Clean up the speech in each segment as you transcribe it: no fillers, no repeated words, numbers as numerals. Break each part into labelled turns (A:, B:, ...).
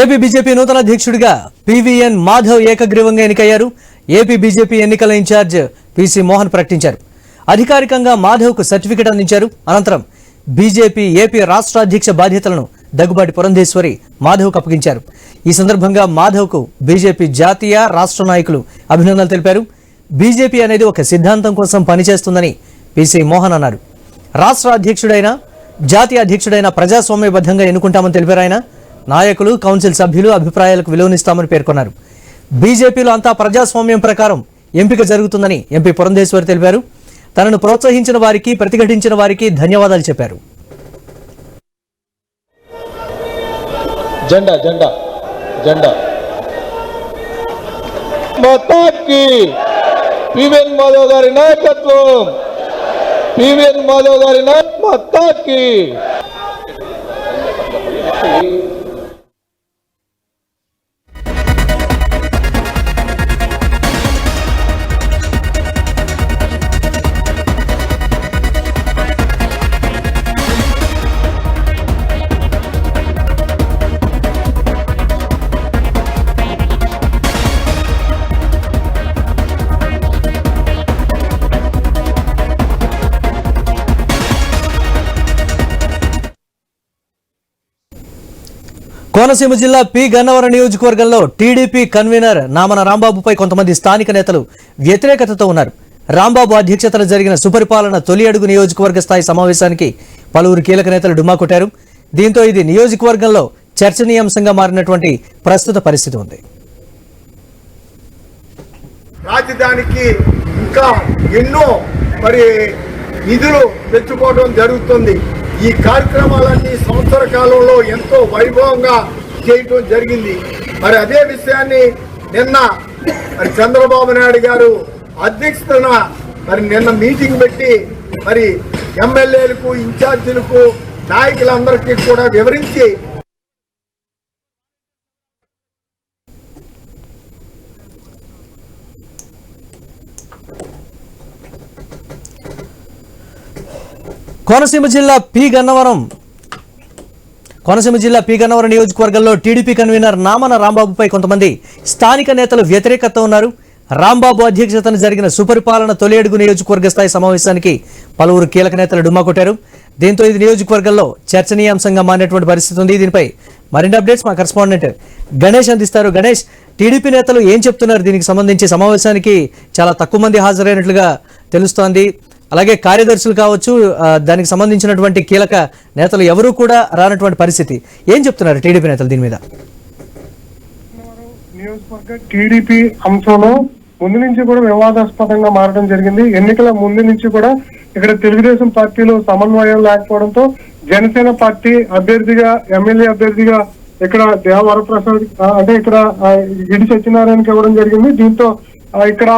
A: AP BJP నూతన అధ్యక్షుడిగా PVN Madhav ఏకగ్రీవంగా ఎన్నికయ్యారు. ఏపీ బీజేపీ ఎన్నికల ఇన్ఛార్జ్ పీసీ మోహన్ ప్రకటించారు. అధికారికంగా మాధవ్కు సర్టిఫికెట్ అందించారు. అనంతరం బీజేపీ ఏపీ రాష్ట్ర అధ్యక్ష బాధ్యతలను దగ్గుబాటి పురంధేశ్వరి మాధవ్కు అప్పగించారు. ఈ సందర్భంగా మాధవ్కు బీజేపీ జాతీయ రాష్ట్ర నాయకులు అభినందనలు తెలిపారు. బీజేపీ అనేది ఒక సిద్ధాంతం కోసం పనిచేస్తుందని పీసీ మోహన్ అన్నారు. రాష్ట్ర అధ్యక్షుడైన జాతీయ అధ్యక్షుడైన ప్రజాస్వామ్యబద్ధంగా ఎన్నుకుంటామని తెలిపారు. ఆయన నాయకులు కౌన్సిల్ సభ్యులు అభిప్రాయాలకు విలువనిస్తామని పేర్కొన్నారు. బీజేపీలో అంతా ప్రజాస్వామ్యం ప్రకారం ఎంపిక జరుగుతుందని ఎంపీ పురంధేశ్వరి తెలిపారు. తనను ప్రోత్సహించిన వారికి ప్రతిఘటించిన వారికి ధన్యవాదాలు చెప్పారు.
B: జెండా జెండా జెండా మొత్తానికి పీవీఎన్ మాధవ్ గారి నాయకత్వం, పీవీఎన్ మాధవ్ గారి మొత్తానికి
A: కోనసీమ జిల్లా పి గన్నవరం నియోజకవర్గంలో టీడీపీ కన్వీనర్ నామన రాంబాబుపై కొంతమంది స్థానిక నేతలు వ్యతిరేకతతో ఉన్నారు. రాంబాబు అధ్యక్షతన జరిగిన సుపరిపాలన తొలి అడుగు నియోజకవర్గ స్థాయి సమావేశానికి పలువురు కీలక నేతలు డుమ్మా కొట్టారు. దీంతో ఇది నియోజకవర్గంలో చర్చనీయాంశంగా మారినటువంటి ప్రస్తుత పరిస్థితి ఉంది.
C: రాజధానికి ఇంకా ఎన్నో నిధులు తెచ్చుకోవడం జరుగుతుంది. ఈ కార్యక్రమాలన్నీ సంవత్సర కాలంలో ఎంతో వైభవంగా చేయటం జరిగింది. అదే విషయాన్ని నిన్న చంద్రబాబు నాయుడు గారు అధ్యక్షతన నిన్న మీటింగ్ పెట్టి ఎమ్మెల్యేలకు ఇన్ఛార్జీలకు నాయకులందరికీ కూడా వివరించి
A: కోనసీమ జిల్లా పి గన్నవరం నియోజకవర్గంలో టీడీపీ కన్వీనర్ నామన రాంబాబుపై కొంతమంది స్థానిక నేతలు వ్యతిరేకత ఉన్నారు. రాంబాబు అధ్యక్షతన జరిగిన సుపరిపాలన తొలి అడుగు నియోజకవర్గ స్థాయి సమావేశానికి పలువురు కీలక నేతలు డుమ్మా కొట్టారు. దీంతో ఇది నియోజకవర్గంలో చర్చనీయాంశంగా మారినటువంటి పరిస్థితి ఉంది. దీనిపై మరిన్ని అప్డేట్స్ మా కరెస్పాండెంట్ గణేష్ అందిస్తారు. గణేష్, టీడీపీ నేతలు ఏం చెప్తున్నారు? దీనికి సంబంధించి సమావేశానికి చాలా తక్కువ మంది హాజరైనట్లుగా తెలుస్తోంది. అలాగే కార్యదర్శులు కావచ్చు, దానికి సంబంధించినటువంటి కీలక నేతలు ఎవరూ కూడా రానటువంటి పరిస్థితి. ఏం చెప్తున్నారు టీడీపీ నేతలు దీని మీద?
D: నియోజకవర్గ టీడీపీ అంశంలో ముందు నుంచి కూడా వివాదాస్పదంగా మారడం జరిగింది. ఎన్నికల ముందు నుంచి కూడా ఇక్కడ తెలుగుదేశం పార్టీలో సమన్వయం లేకపోవడంతో జనసేన పార్టీ అభ్యర్థిగా ఎమ్మెల్యే అభ్యర్థిగా ఇక్కడ దేవవరప్రసాద్ ఇక్కడ గిడి సత్యనారాయణకి ఇవ్వడం జరిగింది. దీంతో ఇక్కడ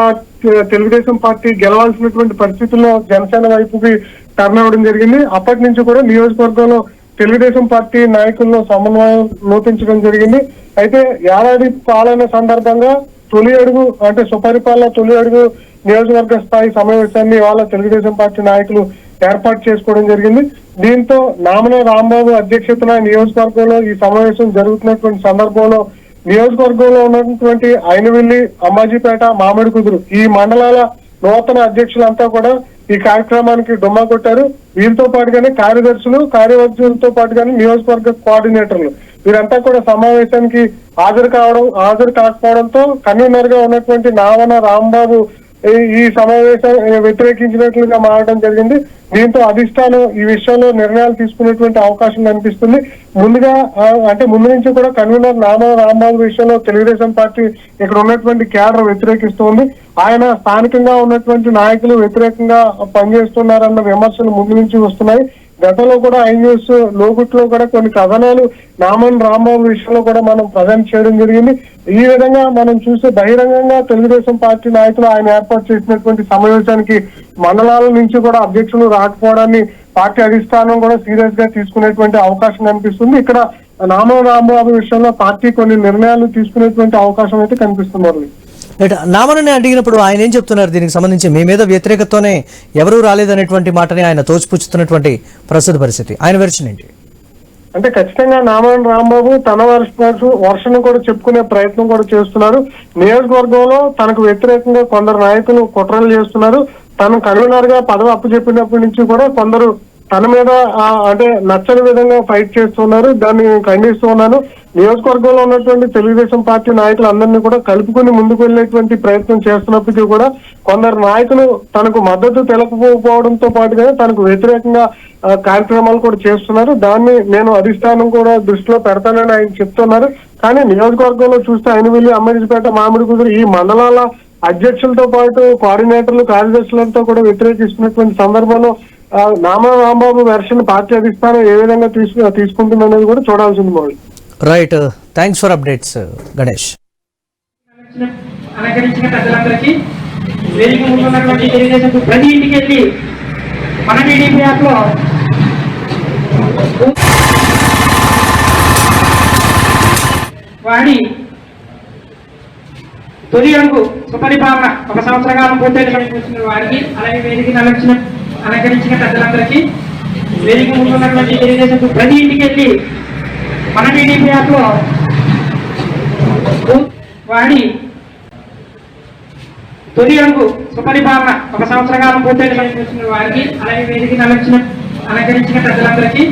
D: తెలుగుదేశం పార్టీ గెలవాల్సినటువంటి పరిస్థితుల్లో జనసేన వైపుకి టర్న్ అవ్వడం జరిగింది. అప్పటి నుంచి కూడా నియోజకవర్గంలో తెలుగుదేశం పార్టీ నాయకుల్లో సమన్వయం లోపించడం జరిగింది. అయితే ఏడాది పాలన సందర్భంగా తొలి అడుగు సుపరిపాలన తొలి అడుగు నియోజకవర్గ స్థాయి సమావేశాన్ని ఇవాళ తెలుగుదేశం పార్టీ నాయకులు ఏర్పాటు చేసుకోవడం జరిగింది. దీంతో నామన రాంబాబు అధ్యక్షతన నియోజకవర్గంలో ఈ సమావేశం జరుగుతున్నటువంటి సందర్భంలో నియోజకవర్గంలో ఉన్నటువంటి అయినవిల్లి, అమ్మాజీపేట, మామిడి కుదురు ఈ మండలాల నూతన అధ్యక్షులంతా కూడా ఈ కార్యక్రమానికి డుమ్మా కొట్టారు. వీరితో పాటుగానే కార్యదర్శులు, కార్యవర్గులతో పాటుగానే నియోజకవర్గ కోఆర్డినేటర్లు వీరంతా కూడా సమావేశానికి హాజరు కాకపోవడంతో కన్వీనర్ గా ఉన్నటువంటి నామన రాంబాబు ఈ సమావేశం వ్యతిరేకించినట్లుగా మారడం జరిగింది. దీంతో అధిష్టానం ఈ విషయంలో నిర్ణయాలు తీసుకునేటువంటి అవకాశం కనిపిస్తుంది. ముందు నుంచి కూడా కన్వీనర్ నామన రాంబాబు విషయంలో తెలుగుదేశం పార్టీ ఇక్కడ ఉన్నటువంటి క్యాడర్ వ్యతిరేకిస్తోంది. ఆయన స్థానికంగా ఉన్నటువంటి నాయకులు వ్యతిరేకంగా పనిచేస్తున్నారన్న విమర్శలు ముందు నుంచి వస్తున్నాయి. గతంలో కూడా ఐన్యూస్ లోగుట్లో కూడా కొన్ని కథనాలు నామన్ రాంబాబు విషయంలో కూడా మనం ప్రజెంట్ చేయడం జరిగింది. ఈ విధంగా మనం చూస్తే బహిరంగంగా తెలుగుదేశం పార్టీ నాయకులు ఆయన ఏర్పాటు చేసినటువంటి సమావేశానికి మండలాల నుంచి కూడా అధ్యక్షులు రాకపోవడాన్ని పార్టీ అధిష్టానం కూడా సీరియస్ గా తీసుకునేటువంటి అవకాశం కనిపిస్తుంది. ఇక్కడ నామన్ రాంబాబు విషయంలో పార్టీ కొన్ని నిర్ణయాలు తీసుకునేటువంటి అవకాశం అయితే కనిపిస్తుంది.
A: నామనని అడిగినప్పుడు ఆయన ఏం చెప్తున్నారు? దీనికి సంబంధించి మీ మీద వ్యతిరేకతతోనే ఎవరూ రాలేదనేటువంటి మాటని ఆయన తోచిపుచ్చుతున్నటువంటి ప్రస్తుత పరిస్థితి, ఆయన వెర్షన్ ఏంటి?
D: అంటే ఖచ్చితంగా నామాన రాంబాబు తన వర్షను కూడా చెప్పుకునే ప్రయత్నం కూడా చేస్తున్నారు. నియోజకవర్గంలో తనకు వ్యతిరేకంగా కొందరు నాయకులు కుట్రలు చేస్తున్నారు. తను కన్వీనర్ గా పదవి అప్పచెప్పినప్పటి నుంచి కూడా కొందరు తన మీద అంటే నచ్చని విధంగా ఫైట్ చేస్తున్నారు. దాన్ని ఖండిస్తూ ఉన్నాను. నియోజకవర్గంలో ఉన్నటువంటి తెలుగుదేశం పార్టీ నాయకులందరినీ కూడా కలుపుకుని ముందుకు వెళ్లేటువంటి ప్రయత్నం చేస్తున్నప్పటికీ కూడా కొందరు నాయకులు తనకు మద్దతు తెలపకపోవడంతో పాటుగా తనకు వ్యతిరేకంగా కార్యక్రమాలు కూడా చేస్తున్నారు. దాన్ని నేను అధిష్టానం కూడా దృష్టిలో పెడతానని ఆయన చెప్తున్నారు. కానీ నియోజకవర్గంలో చూస్తే అయినవెల్లి, అమ్మడిపేట, మామిడికుదురు ఈ మండలాల అధ్యక్షులతో పాటు కోఆర్డినేటర్లు, కార్యదర్శులతో కూడా వ్యతిరేకిస్తున్నటువంటి సందర్భంలో నామా రాంబాబు వెర్షన్ పార్టీ అధిష్టానం ఏ విధంగా తీసుకుంటుందనేది కూడా చూడాల్సింది Mouli.
A: Right, thanks for updates Ganesh.
E: అలంకరించిన పెద్దలందరికీ వేదిక ముందు ఉన్నటువంటి తెలుగుదేశం ప్రతి ఇంటికి వెళ్ళి మన టీడీపీ యాప్ లో వాడి తొలి అడుగు సుపరిపాలన 1 సంవత్సర కాలం పూర్తయిన వారికి, అలాగే వేదికను అలంకరించిన పెద్దలందరికీ వేదిక ముందు ఉన్నటువంటి తెలుగుదేశం ప్రతి ఇంటికి వెళ్ళి మన టీడీపీ యాప్ లో వాడి తొలి అడుగు సుపరిపాలన 1 సంవత్సర కాలం పూర్తయిన వారికి, అలాగే వేదికను అలంకరించిన పెద్దలందరికీ